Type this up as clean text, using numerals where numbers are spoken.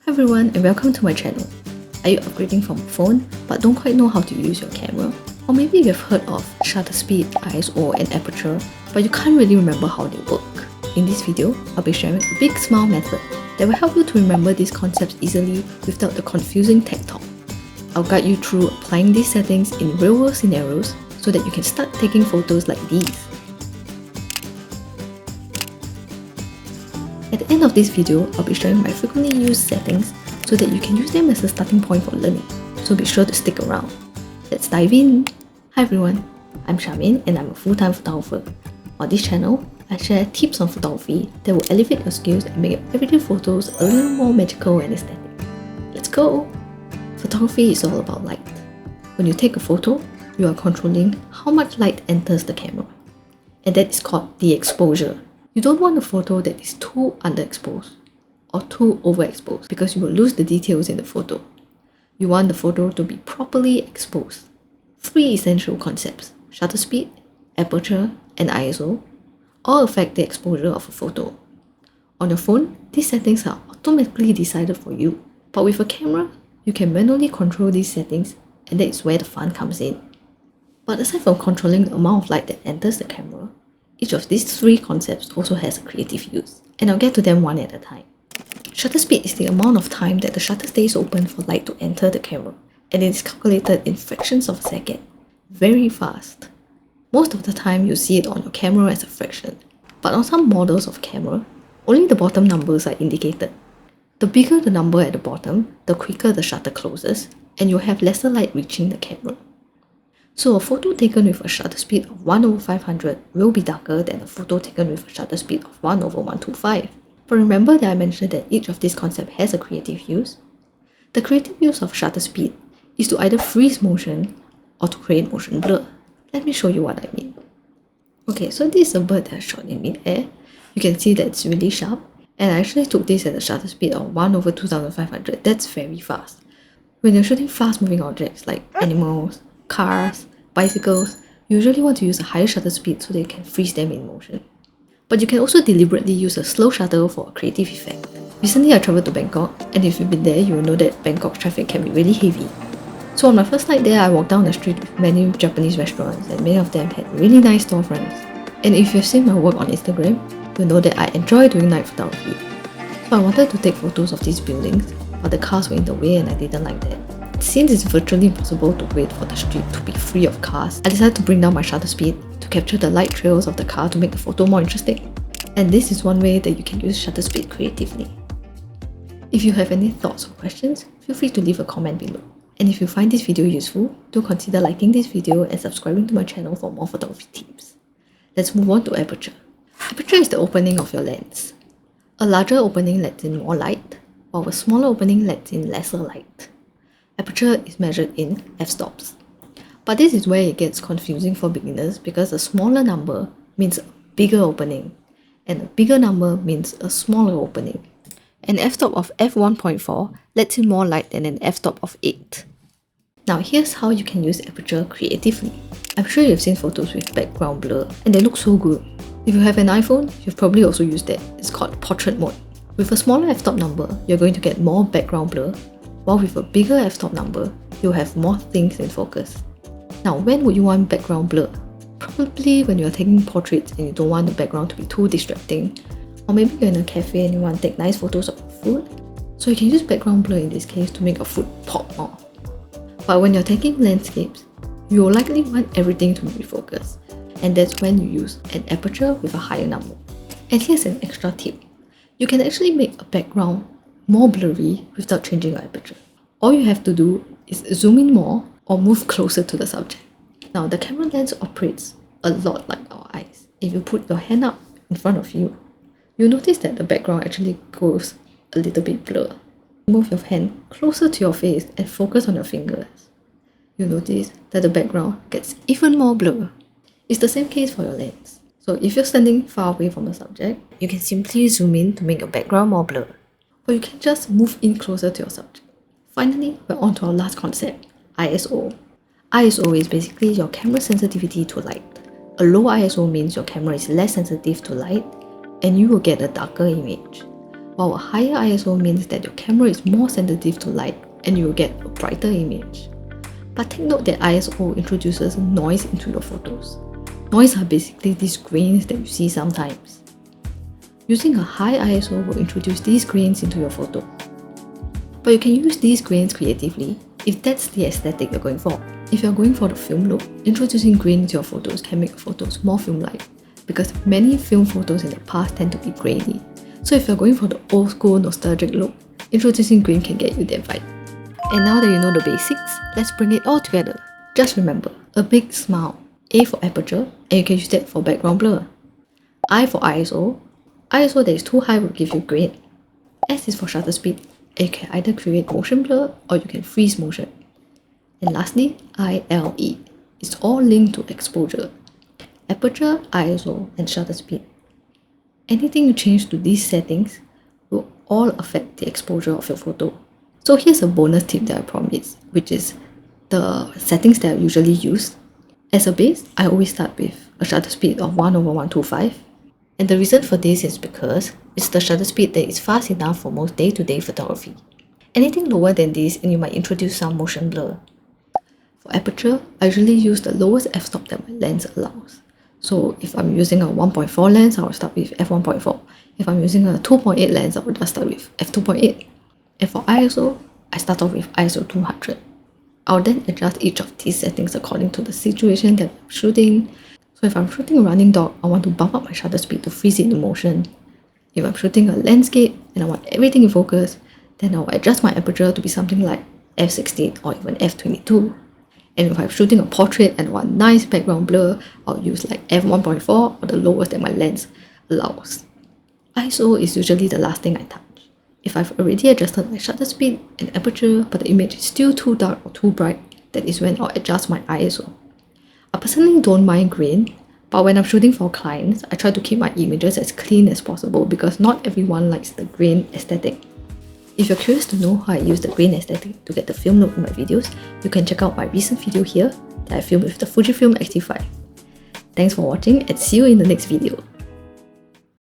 everyone and welcome to my channel. Are you upgrading from a phone but don't quite know how to use your camera? Or maybe you've heard of shutter speed, ISO and aperture but you can't really remember how they work. In this video, I'll be sharing a big smile method that will help you to remember these concepts easily without the confusing tech talk. I'll guide you through applying these settings in real-world scenarios so that you can start taking photos like these. At the end of this video, I'll be sharing my frequently used settings so that you can use them as a starting point for learning, so be sure to stick around. Let's dive in! Hi everyone, I'm Charmaine and I'm a full-time photographer. On this channel, I share tips on photography that will elevate your skills and make your everyday photos a little more magical and aesthetic. Let's go! Photography is all about light. When you take a photo, you are controlling how much light enters the camera, and that is called the exposure. You don't want a photo that is too underexposed or too overexposed because you will lose the details in the photo. You want the photo to be properly exposed. 3 essential concepts, shutter speed, aperture, and ISO, all affect the exposure of a photo. On your phone, these settings are automatically decided for you, but with a camera, you can manually control these settings, and that is where the fun comes in. But aside from controlling the amount of light that enters the camera, each of these 3 concepts also has a creative use, and I'll get to them one at a time. Shutter speed is the amount of time that the shutter stays open for light to enter the camera, and it is calculated in fractions of a second. Very fast. Most of the time you see it on your camera as a fraction, but on some models of camera, only the bottom numbers are indicated. The bigger the number at the bottom, the quicker the shutter closes, and you'll have lesser light reaching the camera. So a photo taken with a shutter speed of 1/500 will be darker than a photo taken with a shutter speed of 1/125. But remember that I mentioned that each of these concepts has a creative use? The creative use of shutter speed is to either freeze motion or to create motion blur. Let me show you what I mean. Okay, so this is a bird that I shot in mid-air. You can see that it's really sharp, and I actually took this at a shutter speed of 1/2500. That's very fast. When you're shooting fast-moving objects like animals, cars, bicycles, you usually want to use a higher shutter speed so that you can freeze them in motion. But you can also deliberately use a slow shutter for a creative effect. Recently I travelled to Bangkok, and if you've been there, you will know that Bangkok traffic can be really heavy. So on my first night there, I walked down the street with many Japanese restaurants, and many of them had really nice storefronts. And if you've seen my work on Instagram, you'll know that I enjoy doing night photography. So I wanted to take photos of these buildings, but the cars were in the way and I didn't like that. Since it's virtually impossible to wait for the street to be free of cars, I decided to bring down my shutter speed to capture the light trails of the car to make the photo more interesting. And this is one way that you can use shutter speed creatively. If you have any thoughts or questions, feel free to leave a comment below. And if you find this video useful, do consider liking this video and subscribing to my channel for more photography tips. Let's move on to aperture. Aperture is the opening of your lens. A larger opening lets in more light, while a smaller opening lets in lesser light. Aperture is measured in f-stops. But this is where it gets confusing for beginners because a smaller number means a bigger opening, and a bigger number means a smaller opening. An f-stop of f1.4 lets in more light than an f-stop of 8. Now here's how you can use aperture creatively. I'm sure you've seen photos with background blur, and they look so good. If you have an iPhone, you've probably also used it. It's called portrait mode. With a smaller f-stop number, you're going to get more background blur, while with a bigger f-stop number, you'll have more things in focus. Now, when would you want background blur? Probably when you're taking portraits and you don't want the background to be too distracting, or maybe you're in a cafe and you want to take nice photos of food. So you can use background blur in this case to make your food pop more. But when you're taking landscapes, you will likely want everything to be focused, and that's when you use an aperture with a higher number. And here's an extra tip. You can actually make a background more blurry without changing your aperture. All you have to do is zoom in more or move closer to the subject. Now the camera lens operates a lot like our eyes. If you put your hand up in front of you, you'll notice that the background actually goes a little bit blur. Move your hand closer to your face and focus on your fingers. You'll notice that the background gets even more blur. It's the same case for your lens. So if you're standing far away from the subject, you can simply zoom in to make your background more blurred. Or you can just move in closer to your subject. Finally, we're on to our last concept, ISO. ISO is basically your camera sensitivity to light. A low ISO means your camera is less sensitive to light and you will get a darker image. while a higher ISO means that your camera is more sensitive to light and you will get a brighter image. But take note that ISO introduces noise into your photos. Noise are basically these grains that you see sometimes. Using a high ISO will introduce these grains into your photo. But you can use these grains creatively if that's the aesthetic you're going for. If you're going for the film look, introducing grain into your photos can make your photos more film-like, because many film photos in the past tend to be grainy. So if you're going for the old school nostalgic look, introducing grain can get you that vibe. And now that you know the basics, let's bring it all together. Just remember, a big smile, A for aperture, and you can use that for background blur. I for ISO, ISO that is too high will give you grain. S is for shutter speed, and you can either create motion blur or you can freeze motion. And lastly, ILE. It's all linked to exposure. Aperture, ISO, and shutter speed. Anything you change to these settings will all affect the exposure of your photo. So here's a bonus tip that I promise, which is the settings that I usually use. As a base, I always start with a shutter speed of 1/125. And the reason for this is because it's the shutter speed that is fast enough for most day-to-day photography. Anything lower than this and you might introduce some motion blur. For aperture, I usually use the lowest f-stop that my lens allows. So if I'm using a 1.4 lens, I will start with f1.4. If I'm using a 2.8 lens, I will just start with f2.8. And for ISO, I start off with ISO 200. I'll then adjust each of these settings according to the situation that I'm shooting. So if I'm shooting a running dog, I want to bump up my shutter speed to freeze it into motion. If I'm shooting a landscape and I want everything in focus, then I'll adjust my aperture to be something like f16 or even f22. And if I'm shooting a portrait and want nice background blur, I'll use like f1.4 or the lowest that my lens allows. ISO is usually the last thing I touch. If I've already adjusted my shutter speed and aperture but the image is still too dark or too bright, that is when I'll adjust my ISO. I personally don't mind grain, but when I'm shooting for clients, I try to keep my images as clean as possible because not everyone likes the grain aesthetic. If you're curious to know how I use the grain aesthetic to get the film look in my videos, you can check out my recent video here that I filmed with the Fujifilm X-T5. Thanks for watching and see you in the next video.